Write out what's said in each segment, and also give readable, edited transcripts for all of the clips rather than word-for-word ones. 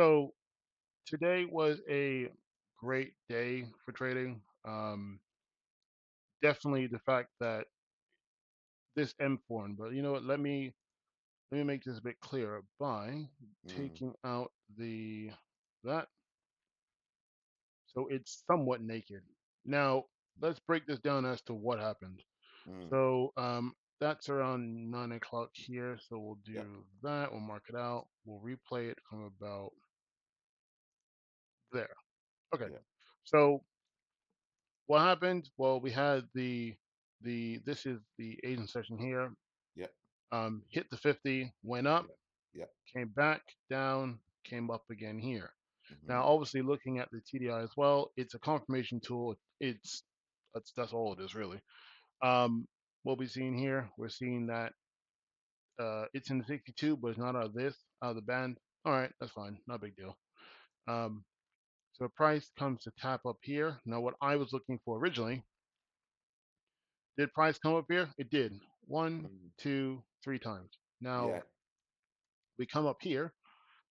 So today was a great day for trading. Definitely the fact that this M form, but you know what? Let me make this a bit clearer by Mm, taking out the that so it's somewhat naked. Now let's break this down as to what happened. mm, So that's around 9 o'clock here. So we'll yep, do that. We'll mark it out. We'll replay it from about there. Okay. yep, So what happened? Well, we had the this is the agent session here. yep, Hit the 50, went up, yep, yep. came back down, came up again here. Mm-hmm. Now, obviously, looking at the TDI as well, it's a confirmation tool. That's all it is really. Um, what we're seeing here, we're seeing that it's in the 62, but it's not out of the band. All right, that's fine, not a big deal. Um, so price comes to tap up here. Now, what I was looking for originally. Did price come up here? It did. One, Mm, two, three times. Now yeah, we come up here.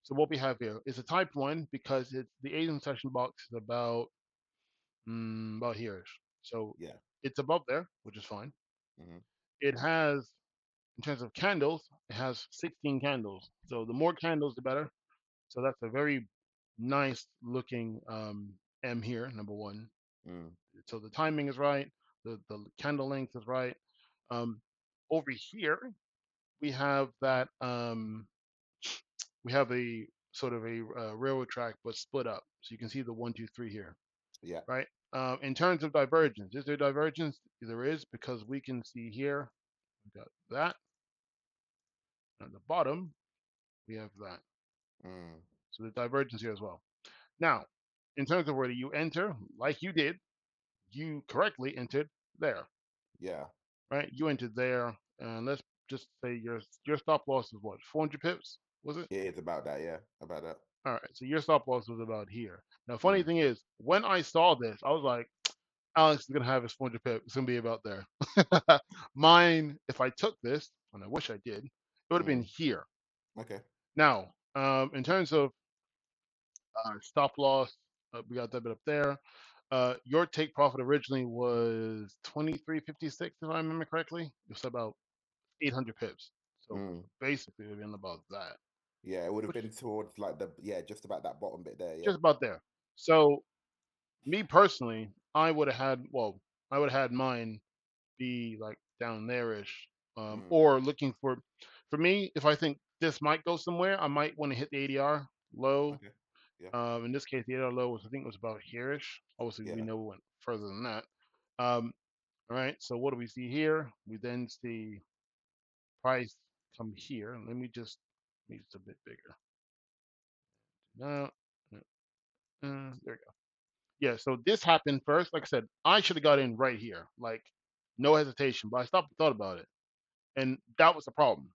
So what we have here is a type one because it's the Asian session box is about here-ish. So yeah. it's above there, which is fine. Mm-hmm. It has, in terms of candles, it has 16 candles. So the more candles, the better. So that's a very nice looking M here, number one. Mm, So the timing is right. The candle length is right. Um, over here, we have that we have a sort of a railroad track but split up, so you can see the one, two, three here, yeah, right? In terms of divergence, is there divergence? There is because we can see here we got that at the bottom. We have that, mm, so the divergence here as well. Now, in terms of where you enter, like you did, you correctly entered there, yeah. right? You entered there, and let's just say your stop loss is what 400 pips, was it? It is about that, yeah, about that. All right, so your stop loss was about here. Now, funny Mm, thing is, when I saw this, I was like, Alex is gonna have his 400 pip. It's gonna be about there. Mine, if I took this, and I wish I did, it would have been mm. here. Okay. Now, in terms of stop loss, we got that bit up there. Your take profit originally was 23.56, if I remember correctly. It's about 800 pips. So Mm. basically, it would have been about that, Yeah, it would have which been towards like the yeah, just about that bottom bit there, yeah. just about there. So me personally, I would have had mine be like down there-ish, Mm. or looking for me, if I think this might go somewhere, I might want to hit the ADR low. Okay. Yeah, In this case, the ADR low was I think it was about here-ish. Obviously, we yeah. know it went further than that. Um, all right, so what do we see here? We then see price come here. Let me just make this a bit bigger. No, there we go. Yeah, so this happened first. Like I said, I should have got in right here, like no hesitation. But I stopped and thought about it, and that was the problem.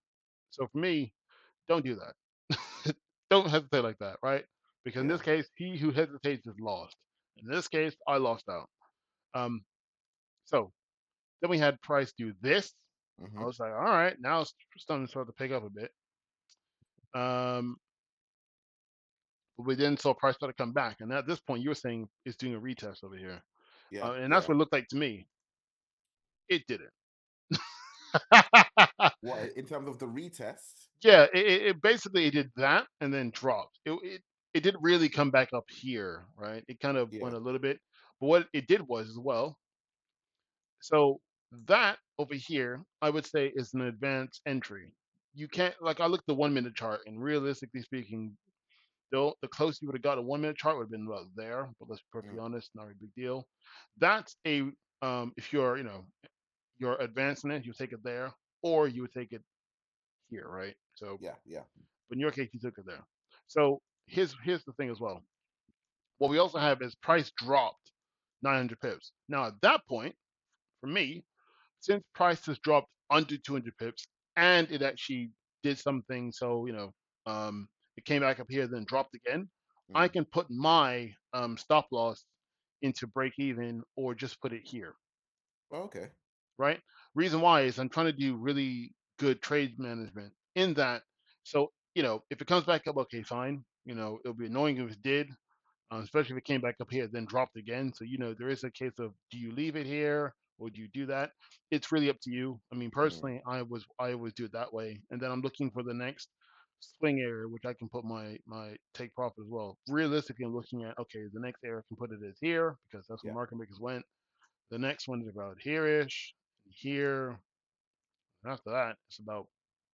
So for me, don't do that. Don't hesitate like that, right? Because in Yeah. this case, he who hesitates is lost. In this case, I lost out. Um, so then we had Price do this. I Mm-hmm. was like, all right, now it's starting to start to pick up a bit. Um, but we then saw Price start to come back, and at this point, you were saying it's doing a retest over here, Yeah, and that's yeah. what it looked like to me. It didn't. What in terms of the retest? Yeah, it basically it did that and then dropped. It didn't really come back up here, right? It kind of Yeah. went a little bit, but what it did was as well. So that over here, I would say is an advanced entry. You can't like I looked at the 1 minute chart, and realistically speaking, though the closest you would have got a 1 minute chart would have been about there. But let's be Mm. perfectly honest, not a big deal. That's a if you're you're advancing it, you take it there, or you would take it here, right? So Yeah, yeah. but in your case, you took it there. So here's the thing as well. What we also have is price dropped 900 pips. Now at that point, for me, since price has dropped under 200 pips and it actually did something, so it came back up here, then dropped again. I Mm. can put my stop loss into break even or just put it here, Oh, okay. right? Reason why is I'm trying to do really good trade management in that. So if it comes back up, okay, fine. It'll be annoying if it did, especially if it came back up here, then dropped again. So, there is a case of, do you leave it here or do you do that? It's really up to you. I mean, Mm. personally, I always do it that way, and then I'm looking for the next swing area, which I can put my take profit as well. Realistically, I'm looking at, okay, the next area I can put it is here because that's where Yeah. market makers went. The next one is about here-ish, here. And after that, it's about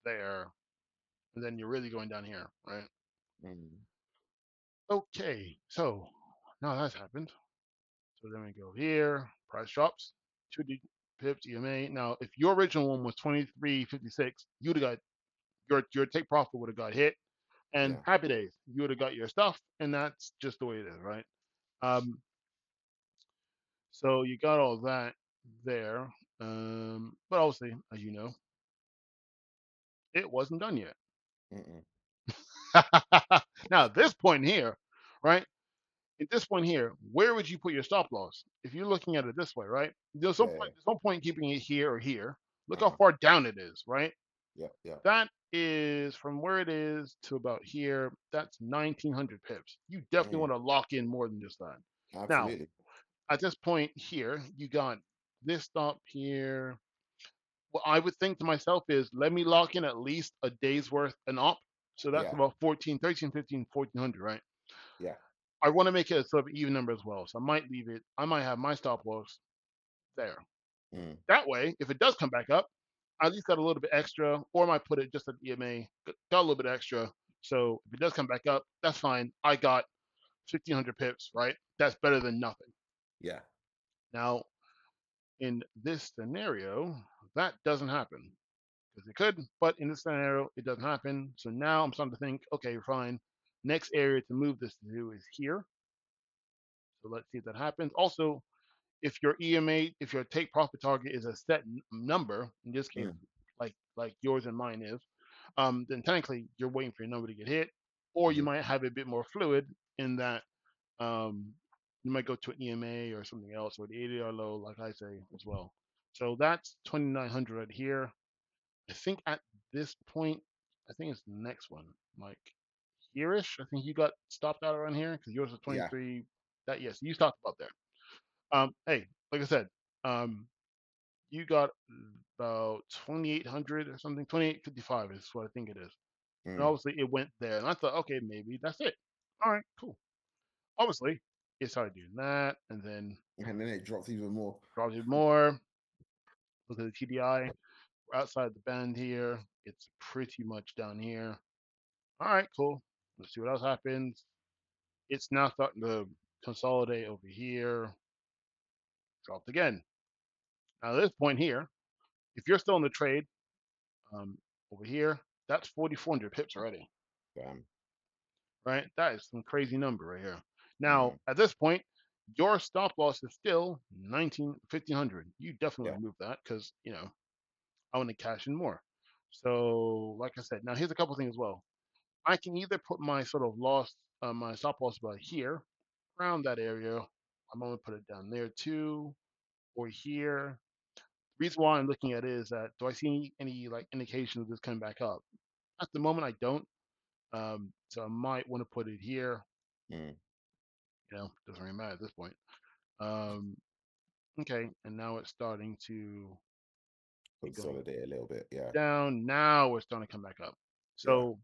there, and then you're really going down here, right? Mm. Okay, so now that's happened. So then we go here, price drops, 2D pips EMA. Now, if your original one was 23.56, you'd have got your take profit would have got hit, and Yeah. happy days, you would have got your stuff, and that's just the way it is, right? Um, so you got all that there, but obviously, as you know, it wasn't done yet. Mm-mm. Now, at this point here, right? At this point here, where would you put your stop loss? If you're looking at it this way, right? Yeah. Yeah. There's no point keeping it here or here. Look how Uh-huh. far down it is, right? Yeah. Yeah. That is from where it is to about here. That's 1900 pips. You definitely Mm. want to lock in more than just that. Now, Absolutely. at this point here, you got this stop here. What I would think to myself is, let me lock in at least a day's worth and up. So that's Yeah. about 14, 13, 15, 1400, right? Yeah. I want to make it a sort of even number as well. So I might leave it, I might have my stop loss there. Mm. That way, if it does come back up, I at least got a little bit extra, or I might put it just at EMA, got a little bit extra. So if it does come back up, that's fine. I got 1500 pips, right? That's better than nothing. Yeah. Now, in this scenario, that doesn't happen because it could, but in this scenario, it doesn't happen. So now I'm starting to think, okay, fine. Next area to move this to is here. So let's see if that happens. Also, if your EMA, if your take profit target is a set number, in this case, Mm. like yours and mine is, then technically you're waiting for your number to get hit, or you Mm-hmm. might have a bit more fluid in that um, you might go to an EMA or something else, or the 80 low, like I say as well. So that's 2900 right here. I think at this point, I think it's the next one, like here-ish. I think you got stopped out around here because yours is Yeah. 23. That yes, you stopped about there. Hey, like I said, um, you got about 2800 or something. 2855 is what I think it is. And Mm. obviously, it went there, and I thought, okay, maybe that's it. All right, cool. Obviously, it started doing that, and then And then it drops even more. dropped it more. Look at the TDI. We're outside the band here. It's pretty much down here. All right, cool. Let's see what else happens. It's now starting to consolidate over here. Dropped again. Now, at this point here, if you're still in the trade, um, over here, that's 4,400 pips already, Damn. right? That is some crazy number right here. Now, Mm-hmm. at this point, your stop loss is still 1,500. You definitely Yeah. want to move that because, I want to cash in more. So, like I said, now here's a couple things as well. I can either put my sort of loss, my stop loss about here, around that area. I'm going to put it down there too, or here. The reason why I'm looking at it is that, do I see any like indication of this coming back up? At the moment, I don't. So I might want to put it here. Mm. Doesn't really matter at this point. Um, okay, and now it's starting to be going Consolidate a little bit. Yeah. down. Now we're starting to come back up. Yeah. So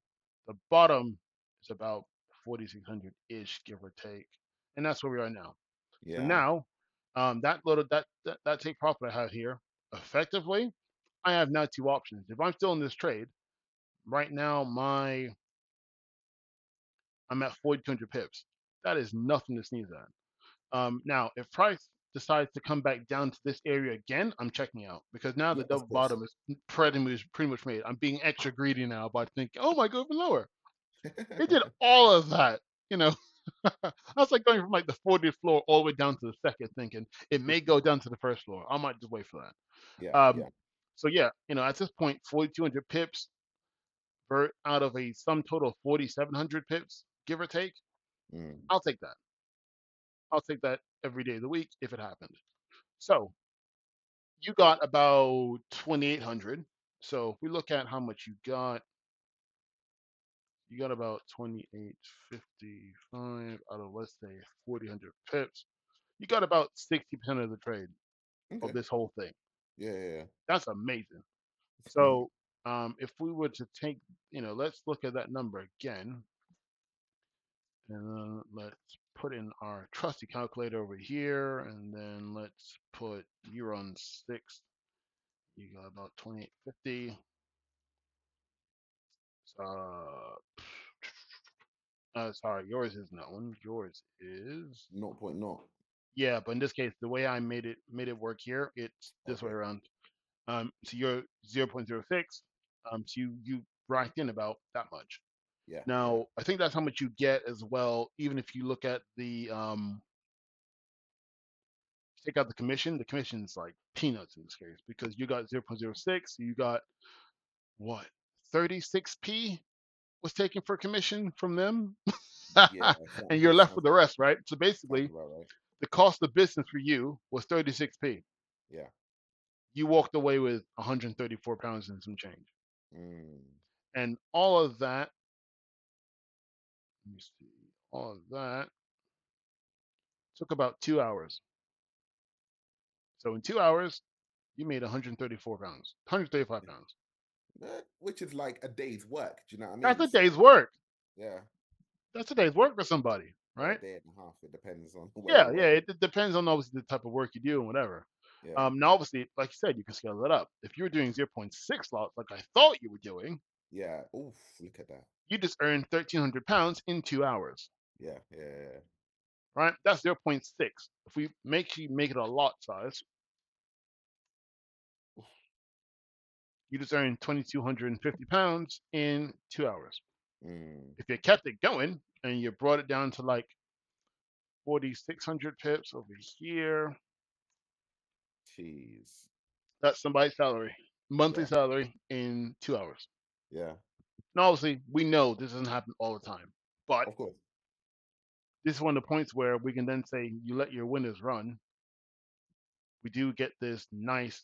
the bottom is about 4,600 ish, give or take, and that's where we are now. So Yeah. now, that little that take profit I have here, effectively, I have now two options. If I'm still in this trade right now, I'm at 4,200 pips. That is nothing to sneeze at. Now, if price decides to come back down to this area again, I'm checking out because now the Yeah. Of double course. bottom is pretty much made. I'm being extra greedy now by thinking, oh my god, even lower. It did all of that, you know. That's like going from like the 40th floor all the way down to the second, thinking it may go down to the first floor. I might just wait for Yeah. that. Yeah. So yeah, at this point, 4,200 pips out of a sum total of 4,700 pips, give or take. Mm. I'll take that. I'll take that every day of the week if it happens. So you got about 2,800. So if we look at how much you got, You got about 28.55 out of, let's say, 4,000 pips. You got about 60% of the trade of Okay. this whole thing. Yeah, yeah, That's amazing. yeah. So, if we were to take, let's look at that number again, and then let's put in our trusty calculator over here, and then let's put year on 6. You got about 2850. Uh, sorry, yours is not one. Yours is, 0.0. yeah, but in this case, the way I made it work here, it's this way Okay. around. So you're 0.06. So you racked in about that much. Yeah, yeah, Now, I think that's how much you get as well. Even if you look at the take out the commission, is like peanuts in this case because you got 0.06. So you got what, 36p was taken for commission from them, yeah. and you're left with the rest, right? So Sounds basically, about right. the cost of business for you was 36p. Yeah. You walked away with 134 pounds and some change, Mm. and all of that. Let me see. All of that took about 2 hours. So in 2 hours, you made 134 pounds, 135 pounds. Which is like a day's work. Do you know what I That's mean? a So day's work. yeah, That's a day's work for somebody, or a right? day and a half. It depends on where Yeah, you're yeah. working. It depends on obviously the type of work you do and whatever. Yeah, Now, obviously, like you said, you can scale that up. If you're doing zero point 0.6 lots, like I thought you were doing, yeah. Oof, look at that. you just earned 1,300 pounds in 2 hours, Yeah, yeah, yeah. right? That's zero point 0.6. If we make it a lot size, you just earned 2,250 pounds in 2 hours. Mm, If you kept it going and you brought it down to like 4,600 pips over here, jeez. that's somebody's salary, monthly Yeah, salary in 2 hours. yeah. Now, obviously, we know this doesn't happen all the time, but Of course. this is one of the points where we can then say you let your winners run. We do get this nice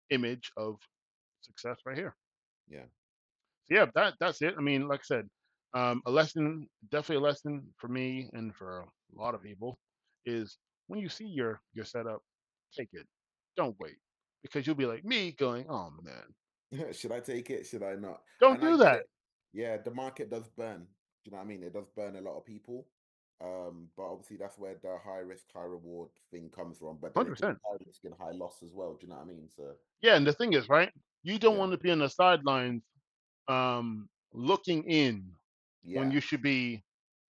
image of success right here. Yeah. So yeah, that's it. I mean, like I said, a lesson, definitely a lesson for me and for a lot of people, is when you see your setup, take it. Don't wait because you'll be like me, going, "Oh man, Should I take it? Should I not? don't And I do get that." it. Yeah, the market does burn. Do you know what I mean? It does burn a lot of people. But obviously that's where the high risk, high reward thing comes from. But then Hundred it could be percent. high risk and high loss as well. Do you know what I mean? So Yeah, and the thing is, right? You don't yeah, want to be on the sidelines, looking in when yeah.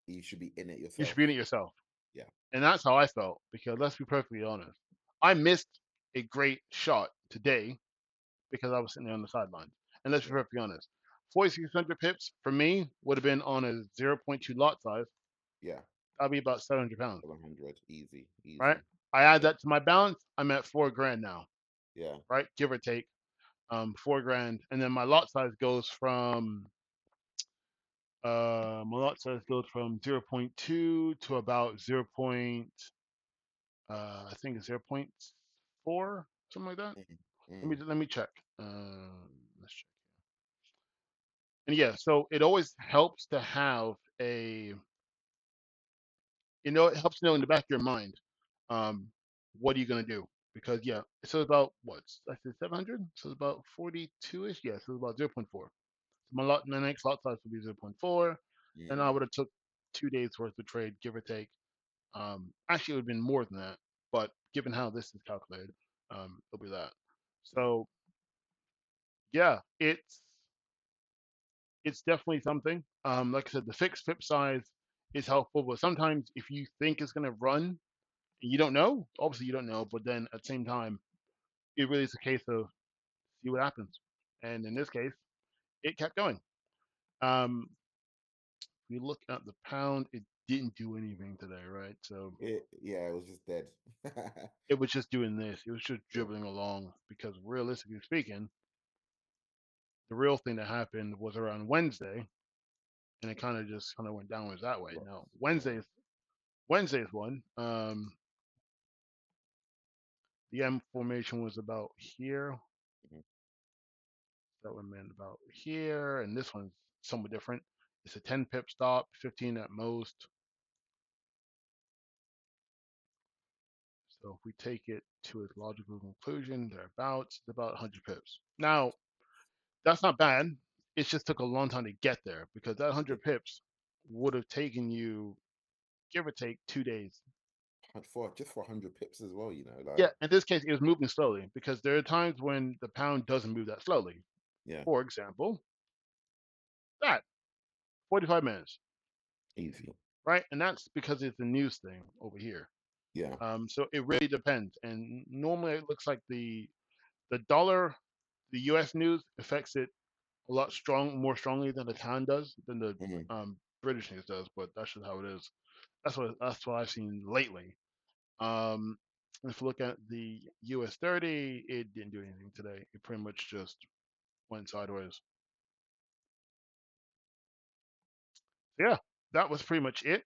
You should be in it you should yourself. be in it yourself. Yeah, And that's how I felt because let's be perfectly honest, I missed a great shot today because I was sitting there on the sidelines. And let's be yeah, perfectly honest, 4,600 pips for me would have been on a zero point 0.2 lot size. yeah. That'd be about 700 pounds, 700, easy, right? easy. I add Yeah, that to my balance. I'm at 4 grand now, yeah. right? Give or take, 4 grand. And then my lot size goes from my lot size goes from zero point 0.2 to about 0. I think it's zero point 0.4, something like that. Mm, Let mm, me let me check. Let's check. And yeah, so it always helps to have a, it helps to know in the back of your mind, um, what are you gonna do? Because yeah, so it's about what? I said 700, so it's about 42ish. Yeah, so it's about 0.4. So my next lot size would be 0.4, and I mm. would have took 2 days worth of trade, give or take. Actually, it would have been more than that, but given how this is calculated, it'll be that. Yeah, So yeah, it's definitely something. Like I said, the fixed flip size is helpful, but sometimes if you think it's gonna run and you don't know, obviously you don't know, but then at the same time, it really is a case of see what happens. And in this case, it kept going. Um, we look at the pound, it didn't do anything today, right? So yeah. It was just dead. it was just doing this. It was just Yeah, dribbling along because realistically speaking, the real thing that happened was around Wednesday, and it kind of went downwards that way. rocks. Now Yeah. Wednesday's one. The M formation was about here. Mhm. That one meant about here, and this one's somewhat different. It's a 10 pip stop, 15 at most. So if we take it to its logical conclusion, thereabouts, it's about 100 pips. Now, that's not bad. It just took a long time to get there because that Yeah. 100 pips would have taken you, give or take, 2 days. For just for 100 pips as well, Yeah, like, in this case, it was moving slowly because there are times when the pound doesn't move that slowly. yeah, For example, that 45 minutes, easy. right? And that's because it's the news thing over here. Yeah. So it really depends. And normally it looks like the dollar, the U.S. news affects it a lot more strongly than the pound does, than the Mm. British news does. But that's just how it is. That's what I've seen lately. Um, if you look at the US 30, it didn't do anything today. It pretty much just went sideways. So yeah, that was pretty much it.